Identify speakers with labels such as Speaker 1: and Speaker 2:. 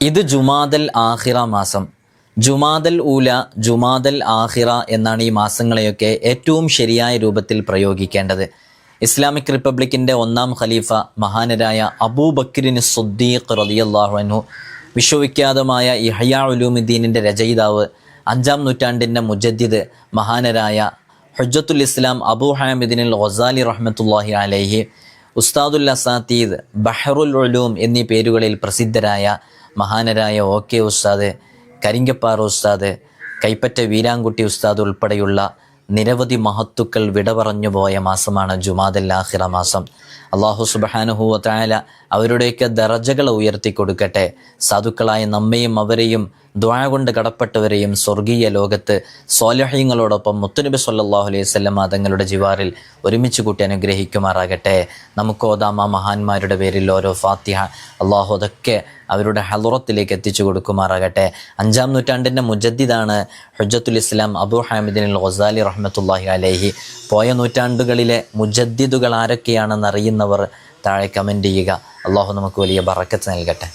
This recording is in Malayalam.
Speaker 1: ഇത് ജുമാദൽ ആഖിറ മാസം. ജുമാദൽ ഊല, ജുമാദൽ ആഖിറ എന്നാണ് ഈ മാസങ്ങളെയൊക്കെ ഏറ്റവും ശരിയായ രൂപത്തിൽ പ്രയോഗിക്കേണ്ടത്. ഇസ്ലാമിക് റിപ്പബ്ലിക്കിൻ്റെ 1-ാം ഖലീഫ മഹാനരായ അബൂബക്രിൻ സിദ്ദീഖ് റളിയല്ലാഹു അൻഹു, വിശ്വവിഖ്യാതമായ ഇഹ്യാ ഉലൂമുദ്ദീനിൻ്റെ രചയിതാവ്, 5-ാം നൂറ്റാണ്ടിൻ്റെ മുജദ്ദിദ് മഹാനരായ ഹുജ്ജത്തുൽ ഇസ്ലാം അബൂ ഹാമിദിൻ ഗസാലി റഹ്മത്തുള്ളാഹി അലൈഹി, ഉസ്താദുൽ അസാത്തീദ്, ബഹറുൽ ഉലൂം എന്നീ പേരുകളിൽ പ്രസിദ്ധരായ മഹാനരായ OK ഉസ്താദ്, കരിങ്കപ്പാറ ഉസ്താദ്, കൈപ്പറ്റ വീരാൻകുട്ടി ഉസ്താദ് ഉൾപ്പെടെയുള്ള നിരവധി മഹത്തുക്കൾ വിട പറഞ്ഞു പോയ മാസമാണ് ജുമാദൽ ആഖിറ മാസം. അല്ലാഹു സുബ്ഹാനഹു വ തആല അവരുടെയൊക്കെ ദറജകൾ ഉയർത്തി കൊടുക്കട്ടെ. സാധുക്കളായ നമ്മയും അവരെയും ദുആ കൊണ്ട് കടപ്പെട്ടവരെയും സ്വർഗീയ ലോകത്ത് സ്വാലിഹീങ്ങളോടൊപ്പം മുത്തുനബി സ്വല്ലല്ലാഹു അലൈഹി വസല്ലം തങ്ങളുടെ ജിവാറിൽ ഒരുമിച്ച് കൂട്ടി അനുഗ്രഹിക്കുമാറാകട്ടെ. നമുക്ക് ഓതാം ആ മഹാന്മാരുടെ പേരിൽ ഓരോ ഫാത്തിഹ. അള്ളാഹു അതൊക്കെ അവരുടെ ഹളറത്തിലേക്ക് എത്തിച്ചു കൊടുക്കുമാറാകട്ടെ. 5-ാം നൂറ്റാണ്ടിൻ്റെ മുജദ്ദിദാണ് ഹുജ്ജത്തുൽ ഇസ്ലാം അബൂ ഹാമിദിൻ ഗസാലി റഹ്മത്തുള്ളാഹി അലൈഹി. പോയ നൂറ്റാണ്ടുകളിലെ മുജദ്ദിദുകൾ ആരൊക്കെയാണെന്ന് അറിയുന്നവർ താഴെ കമൻറ്റ് ചെയ്യുക. അള്ളാഹു നമുക്ക് വലിയ ബറക്കത്ത് നൽകട്ടെ.